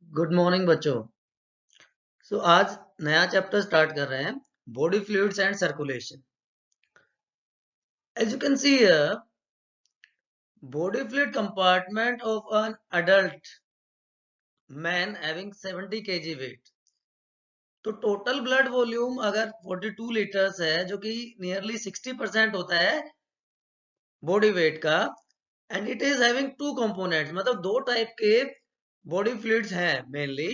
Good morning बच्चों। आज नया चैप्टर स्टार्ट कर रहे हैं, body fluids and circulation. As you can see here, body fluid compartment of an adult man having 70 kg weight. तो total blood volume अगर 42 litres है, जो कि नियरली 60% होता है बॉडी वेट का, and it is having two components, मतलब दो टाइप के बॉडी फ्लूइड्स हैं mainly,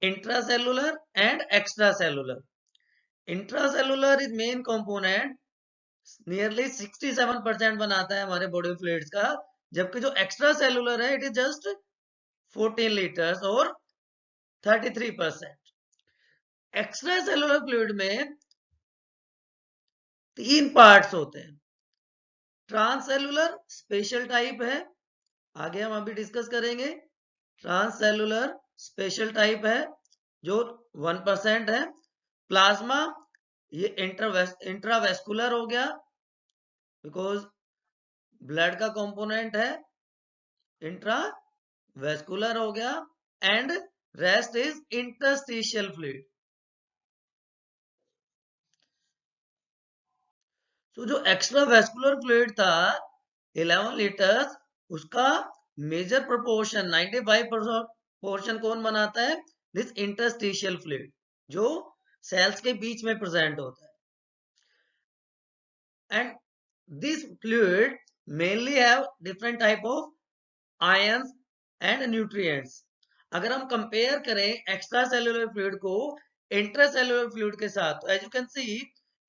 intracellular and extracellular. Intracellular is main component, nearly 67% बनाता है हमारे बॉडी फ्लूइड्स का, जबकि जो एक्स्ट्रा सेलुलर है इट इज जस्ट 14 लीटर्स और 33%। एक्स्ट्रा सेलुलर फ्लूइड में तीन पार्ट्स होते हैं। ट्रांससेलुलर स्पेशल टाइप है, आगे हम अभी डिस्कस करेंगे। ट्रांससेलुलर स्पेशल टाइप है जो 1% है। प्लाज्मा, ये इंट्रावेस्कुलर हो गया बिकॉज ब्लड का कंपोनेंट है, इंट्रावेस्कुलर हो गया। And rest is interstitial fluid. तो जो एक्स्ट्रा वेस्कुलर फ्लूइड था 11 लीटर्स, उसका मेजर प्रोपोर्शन 95% पोर्शन कौन बनाता है? दिस इंटरस्टिशियल फ्लूइड, जो सेल्स के बीच में प्रेजेंट होता है। And this fluid mainly have different type of ions and nutrients. अगर हम कंपेयर करें एक्स्ट्रा सेलुलर फ्लूइड को इंट्रा सेलुलर फ्लूइड के साथ, तो as you can see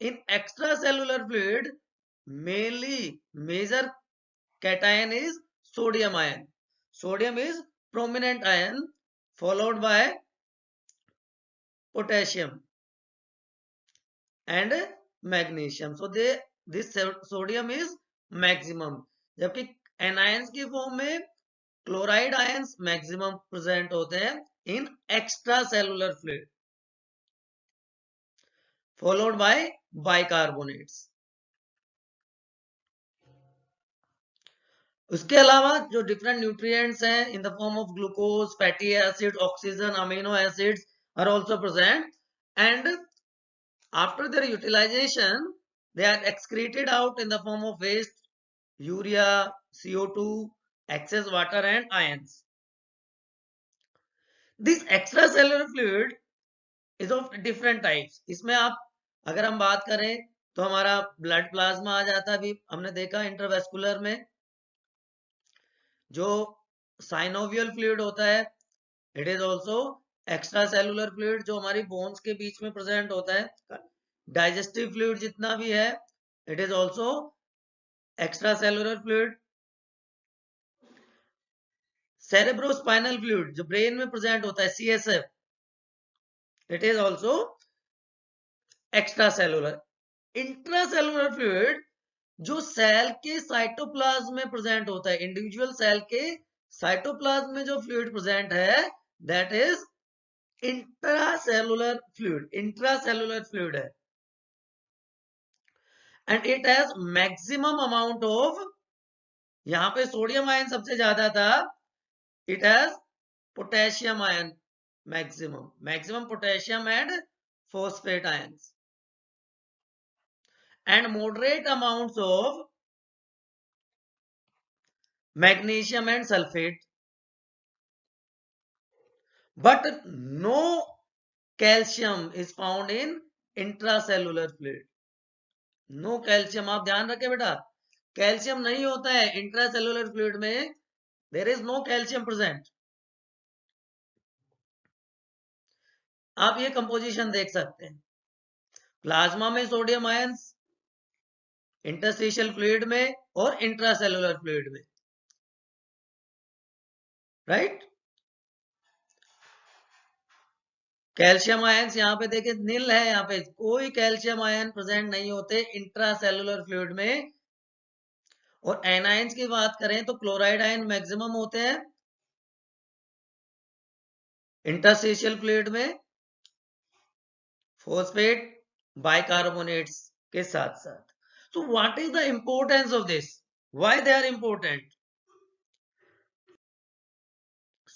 in extra cellular fluid mainly major cation is sodium ion. Sodium is prominent ion followed by potassium and magnesium. So this sodium is maximum, जबकि anions की form में chloride ions maximum present होते हैं in extra cellular fluid, followed by bicarbonates. उसके अलावा जो different nutrients हैं in the form of glucose, fatty acid, oxygen, amino acids are also present, and after their utilisation they are excreted out in the form of waste, urea, CO2, excess water and ions. This extracellular fluid is of different types. इसमें आप अगर हम बात करें तो हमारा blood plasma आ जाता है, अभी हमने देखा इंटरवेस्कुलर में। जो साइनोवियल फ्लूइड होता है it is also extra cellular fluid, जो हमारी बोन्स के बीच में प्रेजेंट होता है। डाइजेस्टिव फ्लूइड जितना भी है it is also extra cellular fluid. Cerebrospinal fluid जो ब्रेन में प्रेजेंट होता है, CSF, it is also extracellular. Intracellular fluid जो सेल के साइटोप्लाज्म में प्रेजेंट होता है, इंडिविजुअल सेल के साइटोप्लाज्म में जो फ्लूइड प्रेजेंट है that is intracellular fluid, intracellular fluid है। And it has maximum amount of, यहां पे सोडियम आयन सबसे ज्यादा था, it has potassium ion maximum potassium and phosphate ions, and moderate amounts of magnesium and sulfate, but no calcium is found in intracellular fluid. No calcium, आप ध्यान रखें बेटा, calcium नहीं होता है इंट्रासेलुलर फ्लूइड में, there is no calcium present. आप ये कंपोजिशन देख सकते हैं, प्लाज्मा में सोडियम आयंस, इंटरस्टिशियल फ्लूइड में और इंट्रासेलुलर फ्लूइड में, राइट। कैल्शियम आयंस यहाँ पे देखे नील है, यहाँ पे कोई कैल्शियम आयन प्रेजेंट नहीं होते इंट्रासेलुलर फ्लूइड में। और एनायंस की बात करें तो क्लोराइड आयन मैक्सिमम होते हैं इंटरस्टिशियल फ्लूइड में, फॉस्फेट, बाइकार्बोनेट्स के साथ साथ। So what is the importance of this, why they are important?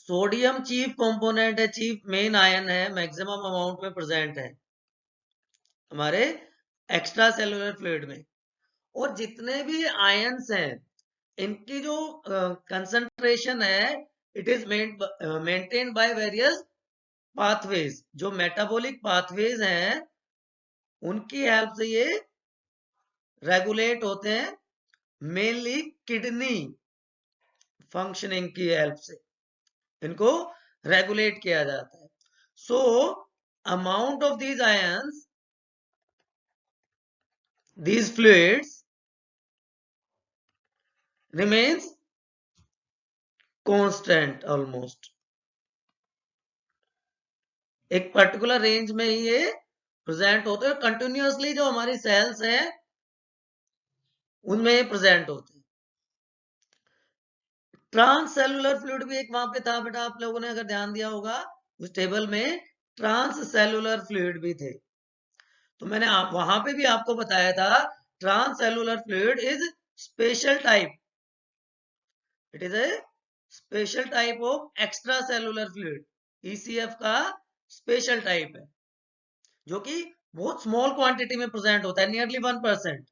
Sodium chief component है, चीफ मेन आयन है, मैक्सिमम अमाउंट में प्रेजेंट है हमारे एक्स्ट्रा सेलुलर फ्लूइड में। और जितने भी आयन्स हैं इनकी जो कंसंट्रेशन है it is maintained by various pathways. जो मेटाबॉलिक पाथवेज हैं उनकी हेल्प से ये रेगुलेट होते हैं, मेनली किडनी फंक्शनिंग की हेल्प से इनको रेगुलेट किया जाता है। So amount of these ions, these fluids remains constant almost, एक पर्टिकुलर रेंज में ही ये प्रेजेंट होते हैं। कंटिन्यूअसली जो हमारी सेल्स हैं उनमें ये प्रेजेंट होते हैं। ट्रांस सेलुलर फ्लूइड भी एक वहां पे था बेटा, आप लोगों ने अगर ध्यान दिया होगा उस टेबल में ट्रांस सेलुलर फ्लूइड भी थे। तो मैंने वहां पे भी आपको बताया था trans cellular fluid is special type, it is a special type of extra cellular fluid. ECF का स्पेशल टाइप है जो कि बहुत स्मॉल क्वांटिटी में प्रेजेंट होता है, नियरली 1%,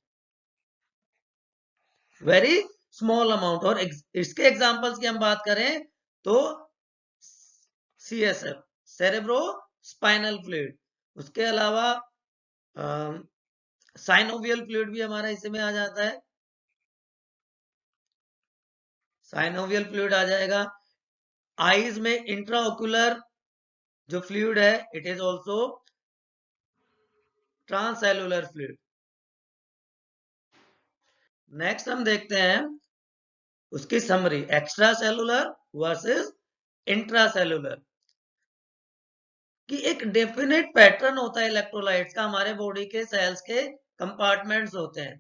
वेरी स्मॉल अमाउंट। और इसके एग्जांपल्स की हम बात करें तो सीएसएफ, सेरेब्रो स्पाइनल फ्लूइड, उसके अलावा साइनोवियल फ्लूइड भी हमारा इसमें आ जाता है, साइनोवियल फ्लूइड आ जाएगा। आईज में इंट्राओक्यूलर जो फ्लूइड है it is also transcellular fluid. Next हम देखते हैं उसकी summary, extra cellular versus intracellular, कि एक डेफिनेट पैटर्न होता है इलेक्ट्रोलाइट्स का, हमारे बॉडी के सेल्स के कंपार्टमेंट्स होते हैं।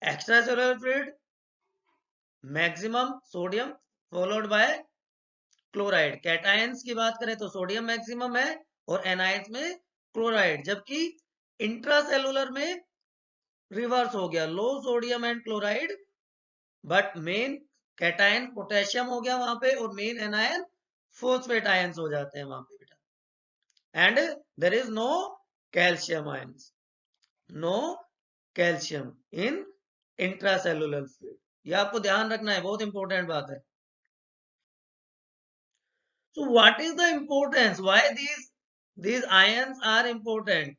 Extra cellular fluid maximum sodium followed by chloride. Cations की बात करें तो सोडियम मैक्सिमम है और एनायंस में क्लोराइड, जबकि इंट्रासेलुलर में रिवर्स हो गया, low sodium and chloride, but main cation potassium हो गया वहां पे और मेन एनायन फोस्फेट आयंस हो जाते हैं वहां पे बेटा। And there is no calcium ions, no calcium in intracellular fluid. ये आपको ध्यान रखना है, बहुत इंपॉर्टेंट बात है। So what is the importance, why these ions are important,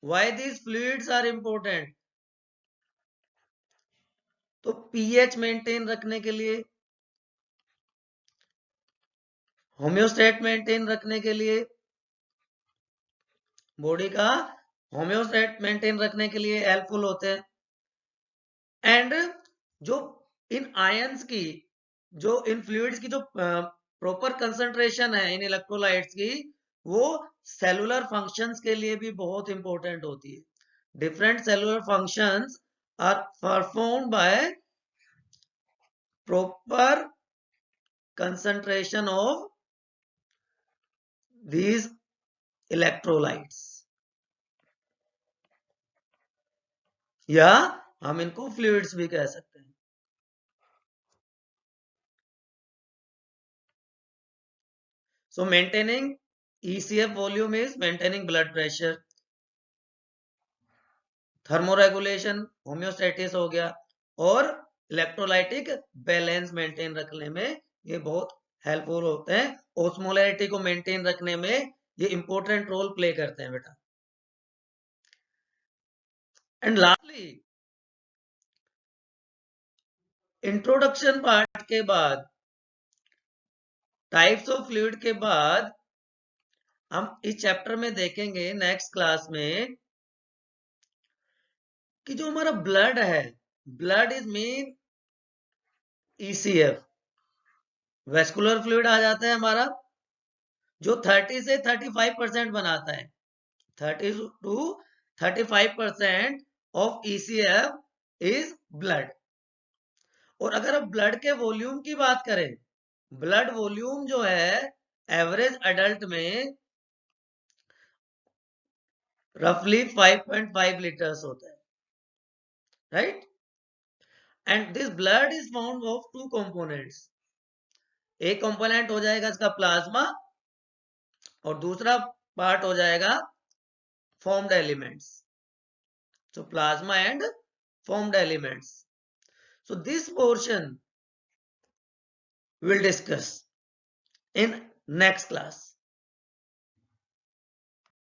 why these fluids are important? तो पीएच मेंटेन रखने के लिए, होम्योस्टेट मेंटेन रखने के लिए, बॉडी का होम्योस्टेट मेंटेन रखने के लिए हेल्पफुल होते हैं। एंड जो इन आयंस की, जो इन फ्लूइड्स की जो प्रॉपर कंसंट्रेशन है इन इलेक्ट्रोलाइट्स की, वो सेलुलर फंक्शंस के लिए भी बहुत इंपॉर्टेंट होती है। Different cellular functions are performed by proper concentration of these electrolytes, या हम इनको फ्लूइड्स भी कह सकते हैं। So maintaining ECF volume is maintaining blood pressure, thermoregulation homeostasis हो गया, और इलेक्ट्रोलाइटिक बैलेंस मेंटेन रखने में ये बहुत हेल्पफुल होते हैं। ओस्मोलैरिटी को मेंटेन रखने में ये इंपॉर्टेंट रोल प्ले करते हैं बेटा। एंड लास्टली इंट्रोडक्शन पार्ट के बाद, टाइप्स ऑफ फ्लूइड के बाद, हम इस चैप्टर में देखेंगे नेक्स्ट क्लास में कि जो हमारा ब्लड है, blood is main ECF, vascular fluid आ जाता है हमारा, जो 30 से 35% बनाता है। 30 to 35% of ECF is blood. और अगर आप ब्लड के वॉल्यूम की बात करें, ब्लड वॉल्यूम जो है एवरेज अडल्ट में रफली 5.5 लीटर्स होता है, right? And this blood is found of two components, एक कंपोनेंट हो जाएगा इसका प्लाज्मा और दूसरा पार्ट हो जाएगा formed elements. So plasma and formed elements. So this portion we'll discuss in next class.